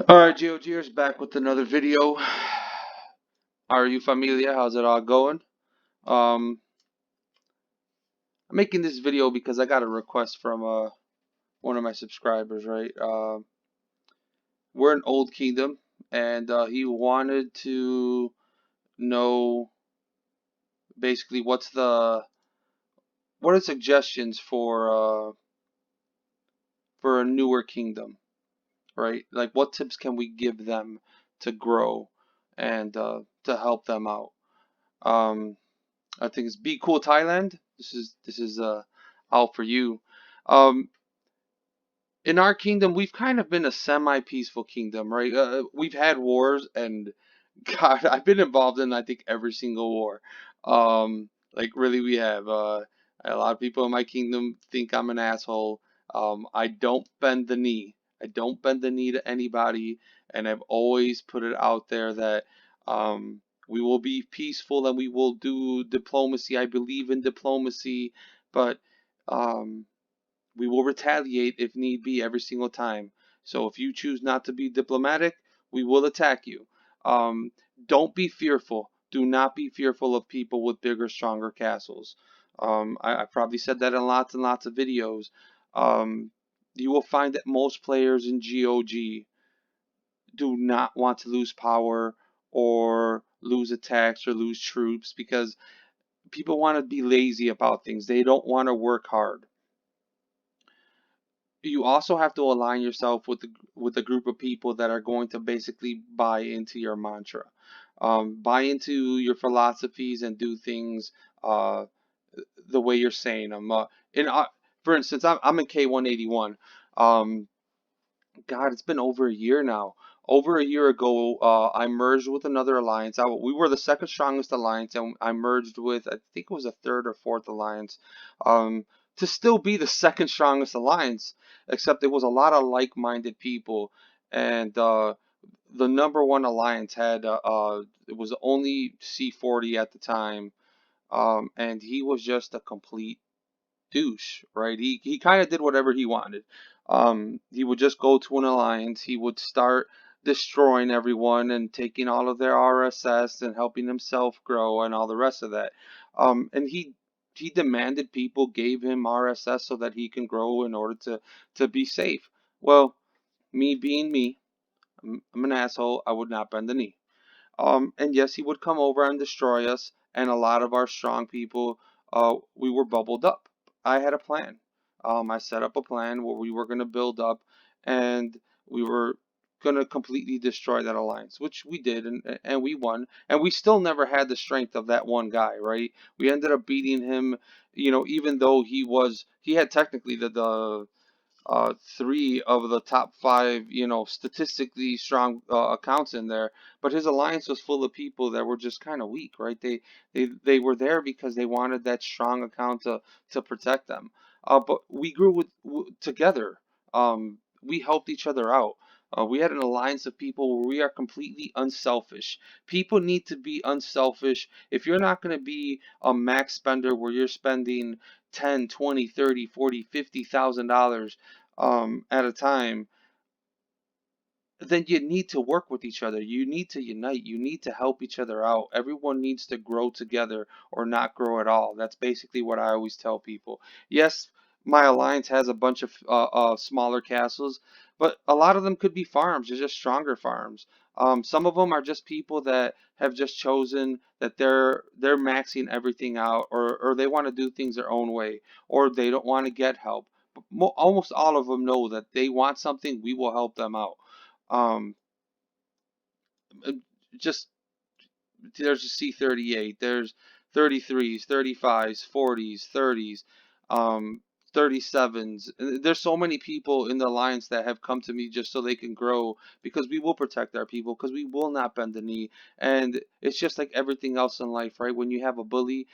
Alright, GeoGears back with another video. Are you familia? How's it all going? Um, I'm making this video because I got a request from one of my subscribers, right? We're in Old Kingdom, and he wanted to know basically what are suggestions for a newer kingdom, right? Like what tips can we give them to grow and to help them out? Um, I think it's Be Cool Thailand. This is out for you. Um, in our kingdom, we've kind of been a semi-peaceful kingdom, right? We've had wars, and God, I've been involved in I think every single war. Like really, we have. A lot of people in my kingdom think I'm an asshole. I don't bend the knee. I don't bend the knee to anybody, and I've always put it out there that we will be peaceful and we will do diplomacy. I believe in diplomacy, but um, we will retaliate if need be every single time. So if you choose not to be diplomatic, we will attack you. Um, don't be fearful. Do not be fearful of people with bigger, stronger castles. I probably said that in lots and lots of videos. Um, you will find that most players in GOG do not want to lose power or lose attacks or lose troops because people want to be lazy about things. They don't want to work hard. You also have to align yourself with a group of people that are going to basically buy into your mantra, buy into your philosophies and do things uh, the way you're saying them. In For instance, I'm in K181. Um, God, it's been over a year now. Over a year ago, I merged with another alliance. We were the second strongest alliance, and I merged with, I think it was a third or fourth alliance, to still be the second strongest alliance, except there was a lot of like-minded people, and the number one alliance had, it was only C40 at the time, and he was just a complete douche, right? He kind of did whatever he wanted. He would just go to an alliance. He would start destroying everyone and taking all of their RSS and helping himself grow and all the rest of that. And he demanded people gave him RSS so that he can grow in order to be safe. Well, me being me, I'm an asshole. I would not bend the knee. And yes, he would come over and destroy us, and a lot of our strong people, we were bubbled up. I had a plan. I set up a plan where we were going to build up, and we were going to completely destroy that alliance, which we did, and we won. And we still never had the strength of that one guy, right? We ended up beating him, even though he had technically three of the top five, statistically strong accounts in there. But his alliance was full of people that were just kind of weak, right? They were there because they wanted that strong account to protect them. But we grew together. We helped each other out. We had an alliance of people where we are completely unselfish. People need to be unselfish. If you're not going to be a max spender where you're spending 10, 20, 30, 40, $50,000 at a time, then you need to work with each other. You need to unite. You need to help each other out. Everyone needs to grow together or not grow at all. That's basically what I always tell people. Yes, my alliance has a bunch of smaller castles, but a lot of them could be farms. They're just stronger farms. Some of them are just people that have just chosen that they're maxing everything out, or they want to do things their own way, or they don't want to get help. But almost all of them know that they want something, we will help them out. Um, uh, just there's a C38, there's 33s, 35s, 40s, 30s, um, 37s. There's so many people in the alliance that have come to me just so they can grow because we will protect our people because we will not bend the knee. And it's just like everything else in life, right? When you have a bully,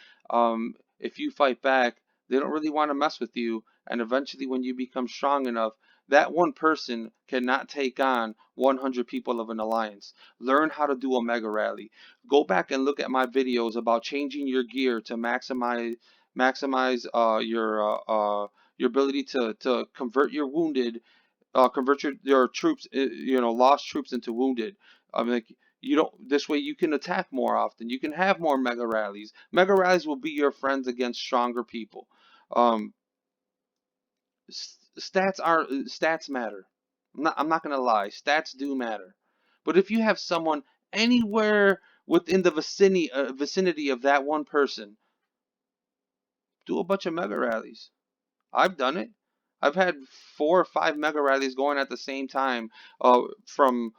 if you fight back, they don't really want to mess with you. And eventually, when you become strong enough, that one person cannot take on 100 people of an alliance. Learn how to do a mega rally. Go back and look at my videos about changing your gear to maximize your ability to convert your wounded convert your troops, lost troops into wounded. I'm like, you don't. This way, you can attack more often. You can have more mega rallies. Mega rallies will be your friends against stronger people. Um, stats matter. I'm not gonna lie. Stats do matter. But if you have someone anywhere within the vicinity of that one person, do a bunch of mega rallies. I've done it. I've had 4 or 5 mega rallies going at the same time. From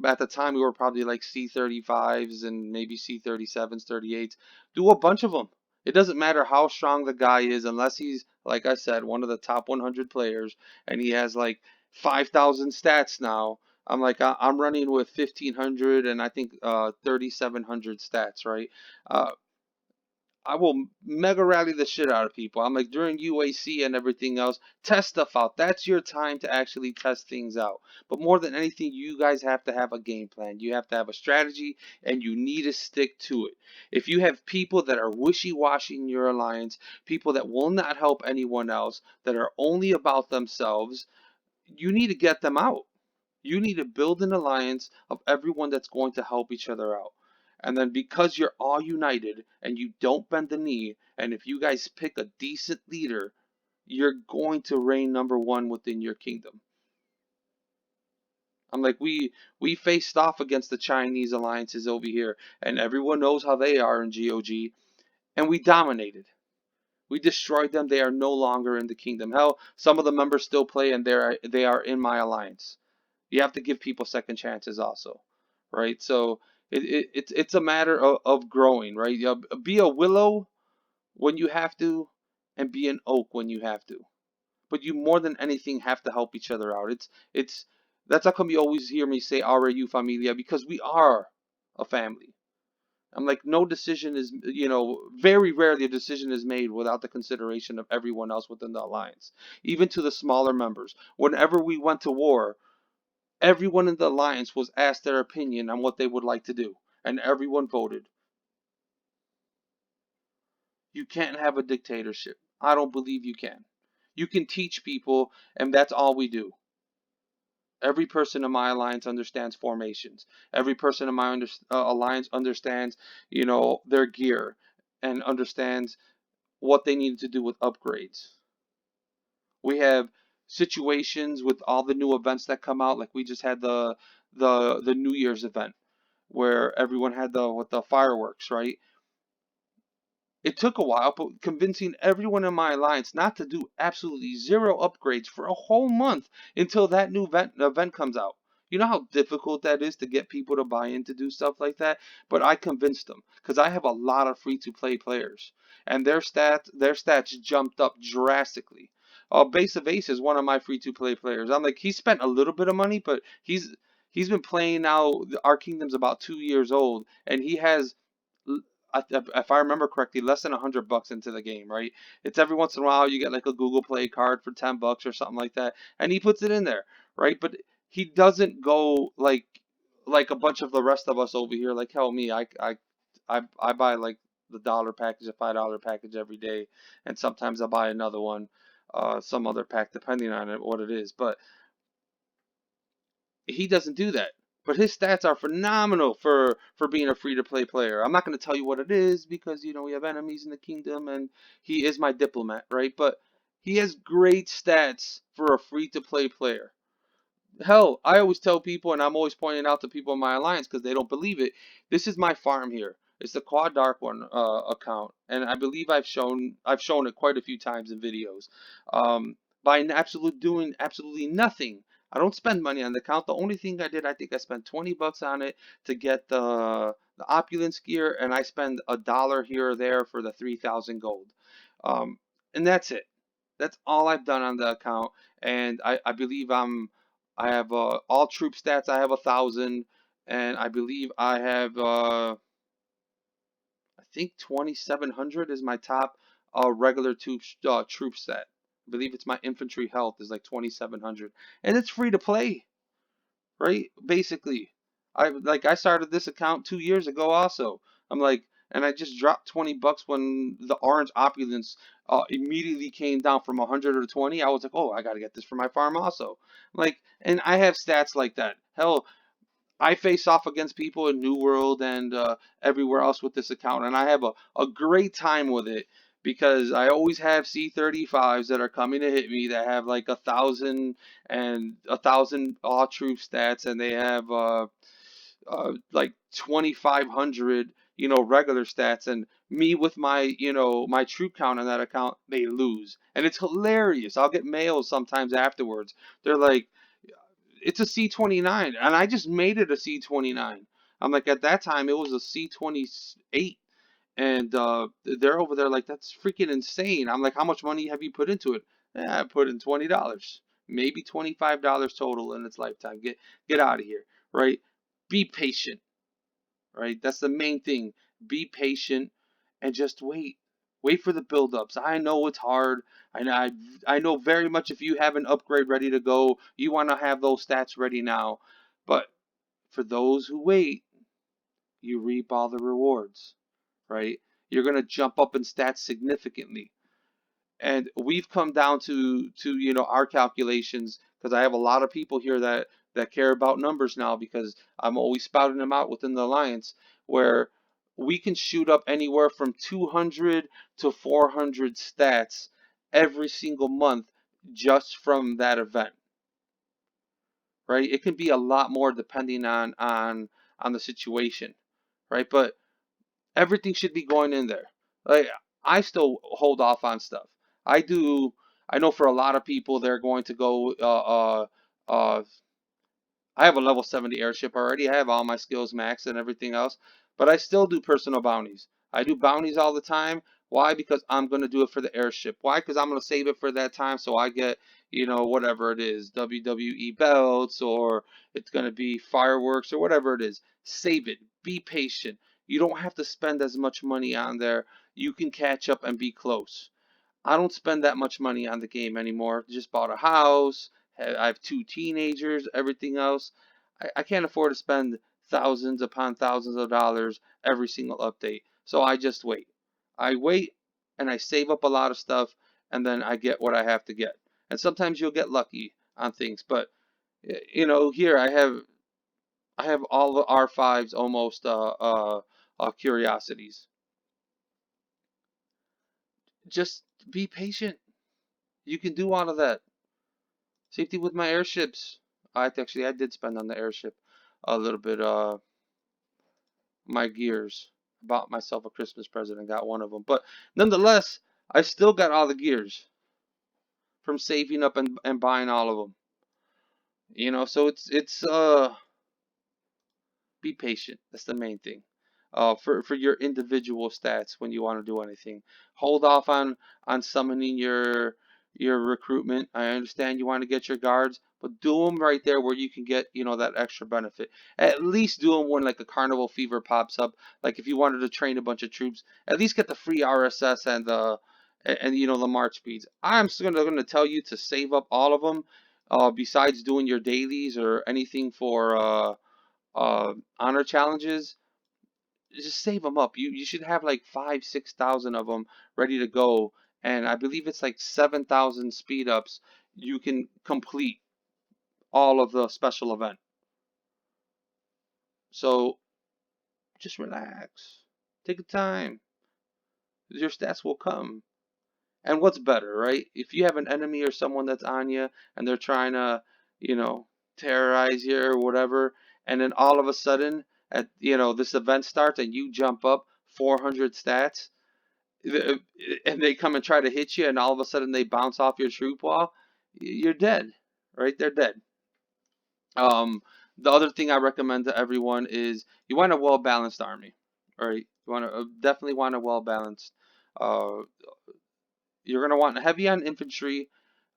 at the time we were probably like C35s and maybe C37s, 38s. Do a bunch of them. It doesn't matter how strong the guy is, unless he's, like I said, one of the top 100 players, and he has like 5,000 stats now. I'm like, I'm running with 1,500 and I think 3,700 stats, right? Uh, I will mega rally the shit out of people. I'm like, during UAC and everything else, test stuff out. That's your time to actually test things out. But more than anything, you guys have to have a game plan. You have to have a strategy, and you need to stick to it. If you have people that are wishy-washy in your alliance, people that will not help anyone else, that are only about themselves, you need to get them out. You need to build an alliance of everyone that's going to help each other out. And then because you're all united and you don't bend the knee, and if you guys pick a decent leader, you're going to reign number one within your kingdom. I'm like, we faced off against the Chinese alliances over here, and everyone knows how they are in GOG, and we dominated. We destroyed them. They are no longer in the kingdom. Hell, some of the members still play, and they are in my alliance. You have to give people second chances also, right? So it's a matter of growing, right? Be a willow when you have to, and be an oak when you have to. But you more than anything have to help each other out. It's That's how come you always hear me say "RAU familia," because we are a family. I'm like, no decision is, very rarely a decision is made without the consideration of everyone else within the alliance, even to the smaller members. Whenever we went to war, everyone in the alliance was asked their opinion on what they would like to do, and everyone voted. You can't have a dictatorship. I don't believe you can. You can teach people, and that's all we do. Every person in my alliance understands formations. Every person in my alliance understands, their gear, and understands what they need to do with upgrades. We have situations with all the new events that come out, like we just had the New Year's event where everyone had the fireworks, right? It took a while, but convincing everyone in my alliance not to do absolutely zero upgrades for a whole month until that new event comes out. You know how difficult that is to get people to buy in to do stuff like that? But I convinced them because I have a lot of free-to-play players, and their stats jumped up drastically. Base of Ace is one of my free-to-play players. I'm like, he spent a little bit of money, but he's been playing now. Our Kingdom's about 2 years old, and he has, if I remember correctly, less than $100 into the game, right? It's every once in a while you get like a Google Play card for $10 or something like that, and he puts it in there, right? But he doesn't go like a bunch of the rest of us over here. Like, hell, me, I buy like the dollar package, a $5 package every day, and sometimes I buy another one, some other pack depending on what it is. But he doesn't do that. But his stats are phenomenal for being a free to play player. I'm not going to tell you what it is because we have enemies in the kingdom and he is my diplomat, right? But he has great stats for a free to play player. Hell, I always tell people, and I'm always pointing out to people in my alliance because they don't believe it. This is my farm here. It's the Quad Dark One account, and I believe I've shown it quite a few times in videos. By doing absolutely nothing. I don't spend money on the account. The only thing I did, I think I spent $20 on it to get the opulence gear, and I spend $1 here or there for the 3,000 gold. Um, and that's it. That's all I've done on the account, and I believe I have all troop stats. I have 1,000, and I believe I think 2,700 is my top regular troop stat. I believe it's my infantry health is like 2,700, and it's free to play, right? Basically, I started this account 2 years ago. Also, I'm like, and I just dropped $20 when the orange opulence immediately came down from 100 or 20. I was like, oh, I got to get this for my farm also. Like, and I have stats like that. Hell, I face off against people in New World and everywhere else with this account, and I have a great time with it because I always have C35s that are coming to hit me that have like 1,000 all true stats, and they have like 2,500 regular stats, and me with my my troop count on that account, they lose, and it's hilarious. I'll get mails sometimes afterwards. They're like, it's a C29, and I just made it a C29. I'm like, at that time it was a C28, and they're over there like, that's freaking insane. I'm like, how much money have you put into it? I put in $20, maybe $25 total in its lifetime. Get out of here, right? Be patient, right? That's the main thing. Be patient and just wait. Wait for the build-ups. I know it's hard. I know very much if you have an upgrade ready to go, you want to have those stats ready now. But for those who wait, you reap all the rewards, right? You're going to jump up in stats significantly. And we've come down to our calculations, because I have a lot of people here that care about numbers now, because I'm always spouting them out within the alliance, where we can shoot up anywhere from 200 to 400 stats every single month just from that event, right? It can be a lot more depending on the situation, right? But everything should be going in there. Like, I still hold off on stuff. I do. I know for a lot of people they're going to go. I have a level 70 airship already. I have all my skills maxed and everything else, but I still do personal bounties. I do bounties all the time. Why? Because I'm going to do it for the airship. Why? Because I'm going to save it for that time, so I get, whatever it is, WWE belts, or it's going to be fireworks, or whatever it is. Save it. Be patient. You don't have to spend as much money on there. You can catch up and be close. I don't spend that much money on the game anymore. Just bought a house. I have two teenagers. Everything else, I can't afford to spend thousands upon thousands of dollars every single update. So I just wait. I wait and I save up a lot of stuff, and then I get what I have to get. And sometimes you'll get lucky on things, but here I have all the R5s almost curiosities. Just be patient. You can do all of that. Same thing with my airships. I did spend on the airship a little bit. My gears. I bought myself a Christmas present and got one of them. But nonetheless, I still got all the gears from saving up and buying all of them. So it's be patient. That's the main thing. For your individual stats when you want to do anything, hold off on summoning your recruitment. I understand you want to get your guards, but do them right there where you can get that extra benefit. At least do them when like a carnival fever pops up. Like if you wanted to train a bunch of troops, at least get the free RSS and the march speeds. I'm still gonna tell you to save up all of them. Besides doing your dailies or anything for honor challenges, just save them up. You should have like 5,000 6,000 of them ready to go, and I believe it's like 7,000 speed ups. You can complete all of the special event. So just relax, take your time. Your stats will come. And what's better, right? If you have an enemy or someone that's on you and they're trying to, you know, terrorize you or whatever, and then all of a sudden, at this event starts and you jump up 400 stats, and they come and try to hit you, and all of a sudden they bounce off your troop wall, you're dead, right? They're dead. Um, the other thing I recommend to everyone is you want a well balanced army, right? You want to definitely want a well balanced. Uh, you're gonna want heavy on infantry,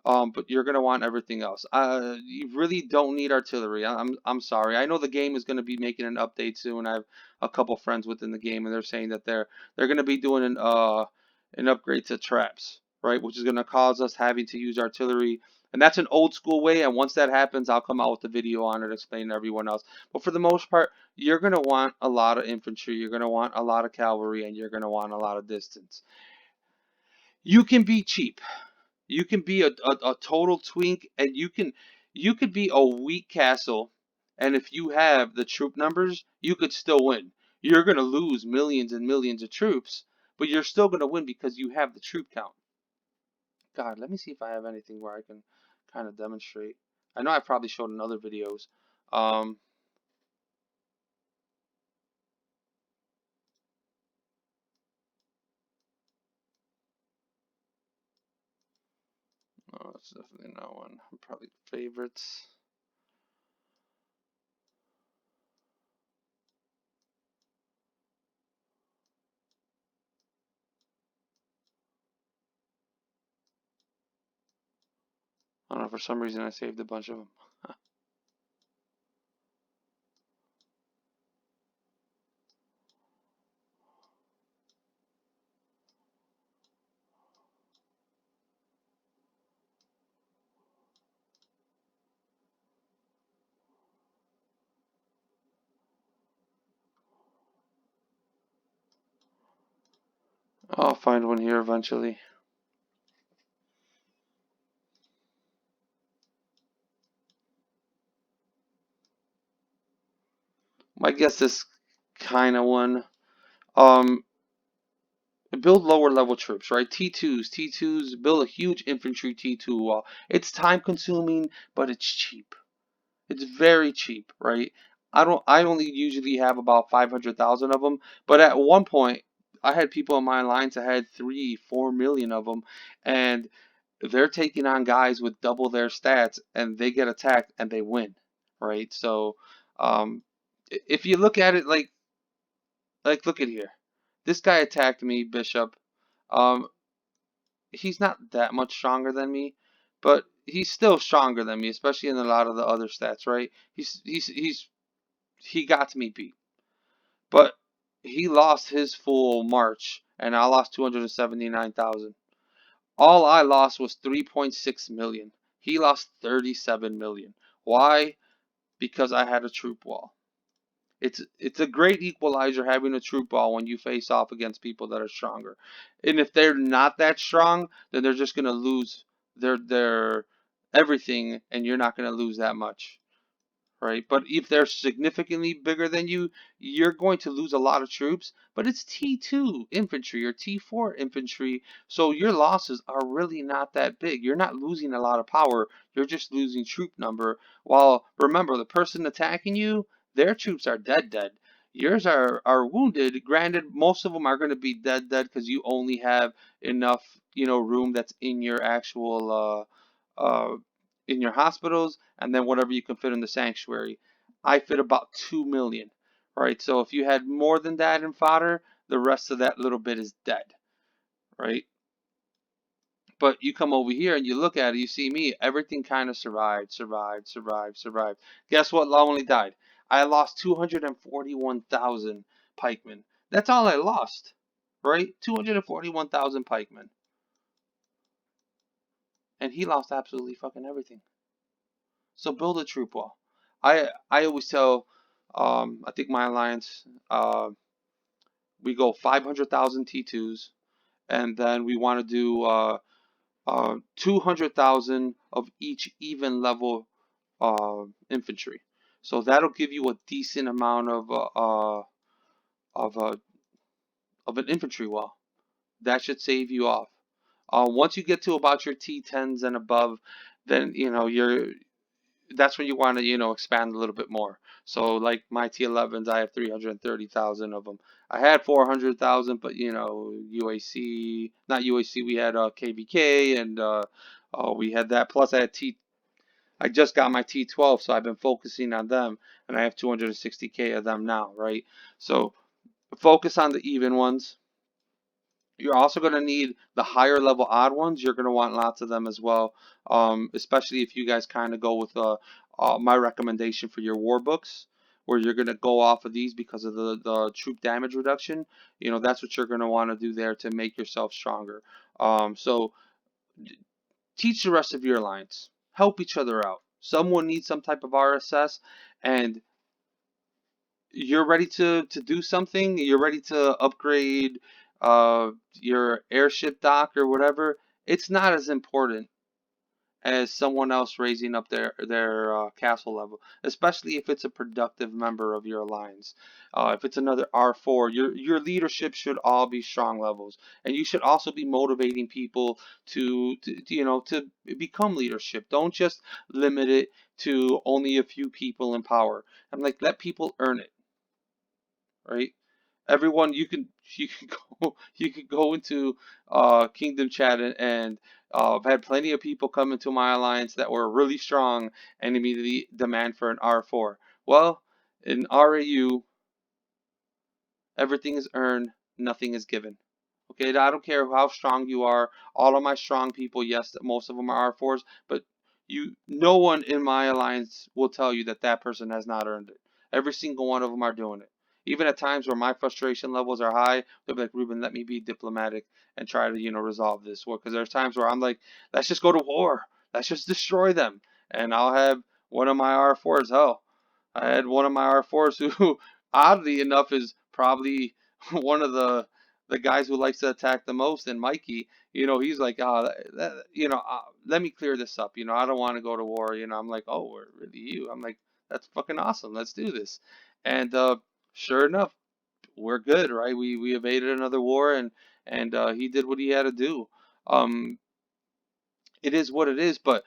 but you're gonna want everything else. You really don't need artillery. I'm sorry. I know the game is gonna be making an update soon. I have a couple friends within the game, and they're saying that they're gonna be doing an upgrade to traps, right? Which is gonna cause us having to use artillery. And that's an old school way. And once that happens, I'll come out with a video on it explaining to everyone else. But for the most part, you're going to want a lot of infantry, you're going to want a lot of cavalry, and you're going to want a lot of distance. You can be cheap. You can be a total twink, and you could be a weak castle, and if you have the troop numbers, you could still win. You're going to lose millions and millions of troops, but you're still going to win because you have the troop count. God, let me see if I have anything where I can kind of demonstrate. I know I probably showed in other videos. Um, no, it's definitely not one. Probably favorites. I don't know, for some reason I saved a bunch of them. I'll find one here eventually. My guess is kind of one. Um, Build lower level troops, right? T2s, build a huge infantry T2 wall. It's time consuming, but it's cheap. It's very cheap, right? I only usually have about 500,000 of them, but at one point I had people in my alliance that had 3, 4 million of them, and they're taking on guys with double their stats, and they get attacked and they win, right? So, um, if you look at it like look at here, this guy attacked me, Bishop. Um, he's not that much stronger than me, but he's still stronger than me, especially in a lot of the other stats, right? He got me beat, but he lost his full march, and I lost 279,000. All I lost was 3.6 million. He lost 37 million. Why? Because I had a troop wall. It's a great equalizer having a troop wall when you face off against people that are stronger. And if they're not that strong, then they're just gonna lose their everything, and you're not gonna lose that much, right? But if they're significantly bigger than you, you're going to lose a lot of troops. But it's T2 infantry or T4 infantry, so your losses are really not that big. You're not losing a lot of power, you're just losing troop number. While remember, the person attacking you, their troops are dead. Yours are wounded. Granted, most of them are going to be dead because you only have enough, room that's in your actual in your hospitals, and then whatever you can fit in the sanctuary. I fit about 2 million, right? So if you had more than that in fodder, the rest of that little bit is dead, right? But you come over here and you look at it, you see me, everything kind of survived. Guess what? I only died. I lost 241,000 pikemen. That's all I lost, right? 241,000 pikemen. And he lost absolutely fucking everything. So build a troop wall. I always tell, I think my alliance, we go 500,000 T2s, and then we want to do 200,000 of each even level infantry. So that'll give you a decent amount of uh, of an infantry wall. That should save you off. Once you get to about your T10s and above, then that's when you want to expand a little bit more. So like my T11s, I have 330,000 of them. I had 400,000, but UAC, not UAC, we had KVK, and we had that, plus I just got my T12, so I've been focusing on them, and I have 260K of them now, right? So focus on the even ones. You're also going to need the higher level odd ones. You're going to want lots of them as well, especially if you guys kind of go with my recommendation for your war books, where you're going to go off of these because of the troop damage reduction. That's what you're going to want to do there to make yourself stronger. So teach the rest of your alliance. help each other out. Someone needs some type of RSS, and you're ready to do something. You're ready to upgrade your airship dock or whatever. It's not as important as someone else raising up their castle level, especially if it's a productive member of your alliance. If it's another R4, your leadership should all be strong levels, and you should also be motivating people to become leadership. Don't just limit it to only a few people in power. I'm like, let people earn it, right? Everyone, you can go into Kingdom Chat, and I've had plenty of people come into my alliance that were really strong and immediately demand for an R4. Well, in RAU, everything is earned, nothing is given. Okay, I don't care how strong you are. All of my strong people, yes, most of them are R4s, but no one in my alliance will tell you that that person has not earned it. Every single one of them are doing it. Even at times where my frustration levels are high, they'll be like, Ruben, let me be diplomatic and try to, resolve this. Because there's times where I'm like, let's just go to war. Let's just destroy them. And I'll have one of my R4s. Hell, I had one of my R4s who, oddly enough, is probably one of the guys who likes to attack the most. And Mikey, he's like, let me clear this up. I don't want to go to war. I'm like, oh, we're really you. I'm like, that's fucking awesome. Let's do this. And sure enough, we're good, right? We evaded another war, and he did what he had to do. Um, it is what it is, but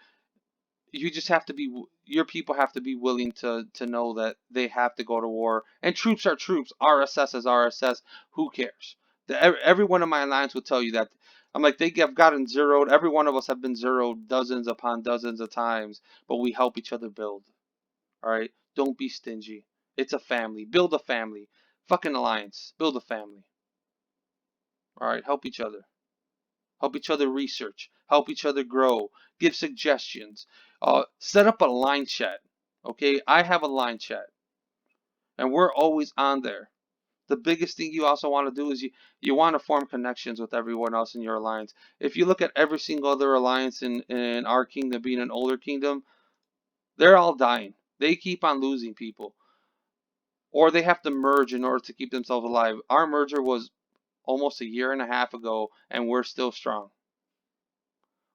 you just have to be your people have to be willing to know that they have to go to war, and troops are troops. RSS is RSS. Who cares? Every one of my alliance will tell you that. I'm like, they have gotten zeroed. Every one of us have been zeroed dozens upon dozens of times, but we help each other build. All right, don't be stingy. It's a family. Build a family. Fucking alliance. Build a family. All right, help each other. Help each other research, help each other grow, give suggestions, set up a line chat. Okay, I have a line chat, and we're always on there. The biggest thing you also want to do is you want to form connections with everyone else in your alliance. If you look at every single other alliance in our kingdom being an older kingdom, they're all dying. They keep on losing people, or they have to merge in order to keep themselves alive. Our merger was almost a year and a half ago, and we're still strong.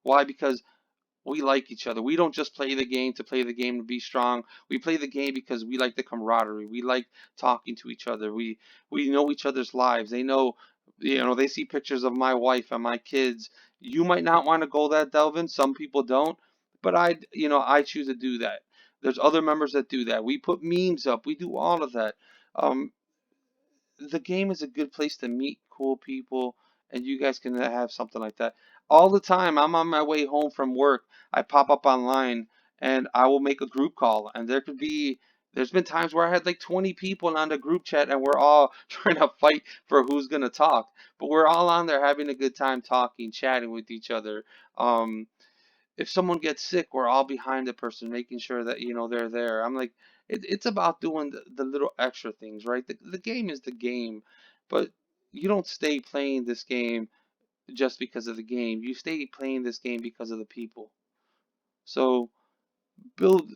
Why? Because we like each other. We don't just play the game to play the game to be strong. We play the game because we like the camaraderie. We like talking to each other. We know each other's lives. They know, they see pictures of my wife and my kids. You might not want to go that delving. Some people don't, but I choose to do that. There's other members that do that. We put memes up. We do all of that. Um, the game is a good place to meet cool people, and you guys can have something like that all the time. I'm on my way home from work. I pop up online and I will make a group call, and there's been times where I had like 20 people on the group chat, and we're all trying to fight for who's gonna talk, but we're all on there having a good time talking, chatting with each other. um if someone gets sick, we're all behind the person, making sure that they're there. I'm like, it's about doing the little extra things, right? The game is the game, but you don't stay playing this game just because of the game. You stay playing this game because of the people. So build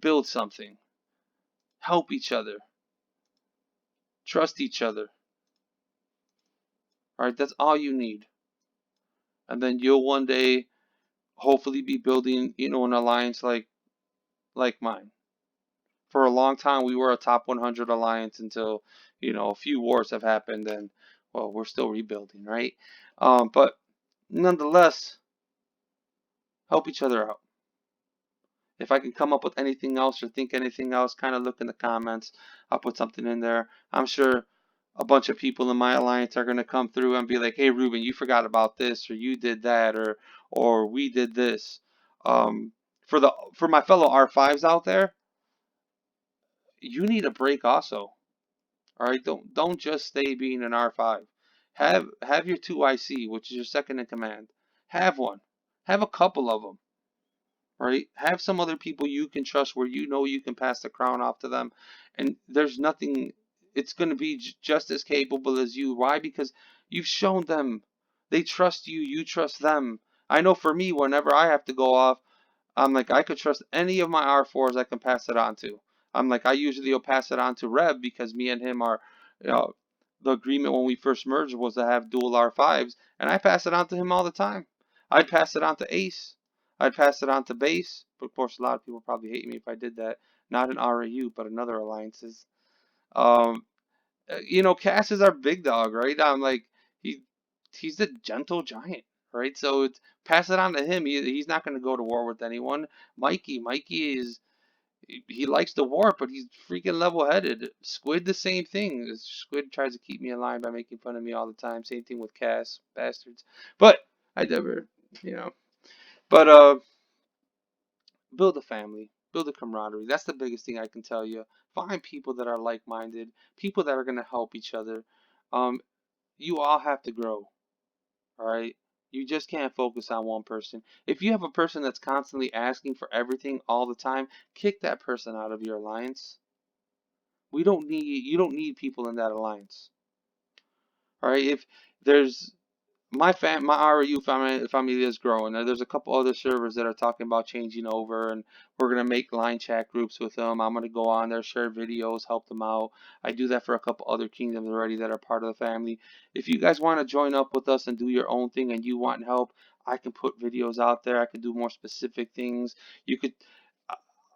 build something, help each other, trust each other. All right, that's all you need, and then you'll one day hopefully be building, an alliance like mine. For a long time we were a top 100 alliance until a few wars have happened, and well, we're still rebuilding, right? But nonetheless, help each other out. If I can come up with anything else or think anything else, kind of look in the comments. I'll put something in there. I'm sure a bunch of people in my alliance are going to come through and be like, hey Ruben, you forgot about this, or you did that, or we did this. For my fellow R5s out there, you need a break also. All right, don't just stay being an R5. Have your 2IC, which is your second in command. Have one. Have a couple of them. Right? Have some other people you can trust where you can pass the crown off to them, and there's nothing. It's going to be just as capable as you. Why? Because you've shown them. They trust you. You trust them. I know for me, whenever I have to go off, I'm like, I could trust any of my R4s I can pass it on to. I'm like, I usually will pass it on to Rev because me and him are, you know, the agreement when we first merged was to have dual R5s, and I pass it on to him all the time. I'd pass it on to Ace. I'd pass it on to Base. But of course, a lot of people probably hate me if I did that. Not in RAU, but in other alliances. Um, Cass is our big dog, right? I'm like, he he's the gentle giant, right? So it's pass it on to him. He's not going to go to war with anyone. Mikey is he likes to war, but he's freaking level-headed. Squid the same thing. Squid tries to keep me in line by making fun of me all the time. Same thing with Cass, bastards. But I never, you know. But build a family, build a camaraderie. That's the biggest thing I can tell you. Find people that are like-minded, people that are going to help each other. Um, you all have to grow, all right? You just can't focus on one person. If you have a person that's constantly asking for everything all the time, kick that person out of your alliance. You don't need people in that alliance. All right? If there's my RU family is growing. There's a couple other servers that are talking about changing over, and we're gonna make line chat groups with them. I'm gonna go on there, share videos, help them out. I do that for a couple other kingdoms already that are part of the family. If you guys want to join up with us and do your own thing, and you want help, I can put videos out there. I can do more specific things. You could.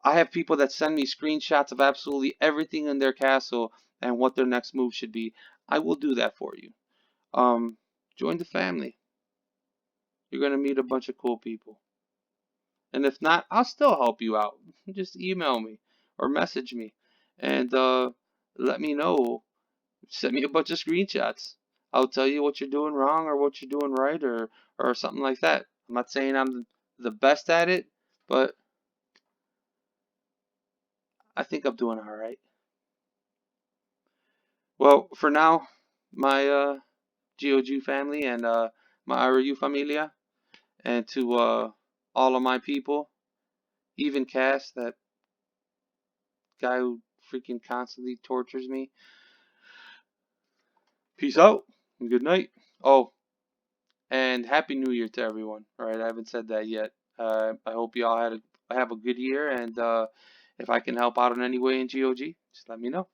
I have people that send me screenshots of absolutely everything in their castle and what their next move should be. I will do that for you. Um, Join the family. You're going to meet a bunch of cool people. And if not, I'll still help you out. Just email me or message me and let me know. Send me a bunch of screenshots. I'll tell you what you're doing wrong or what you're doing right or something like that. I'm not saying I'm the best at it, but I think I'm doing all right. Well, for now, my GOG family and my RU familia, and to all of my people, even Cass, that guy who freaking constantly tortures me. Peace out and good night. Oh, and Happy New Year to everyone. All right, I haven't said that yet. I hope you all have a good year, and if I can help out in any way in GOG, just let me know.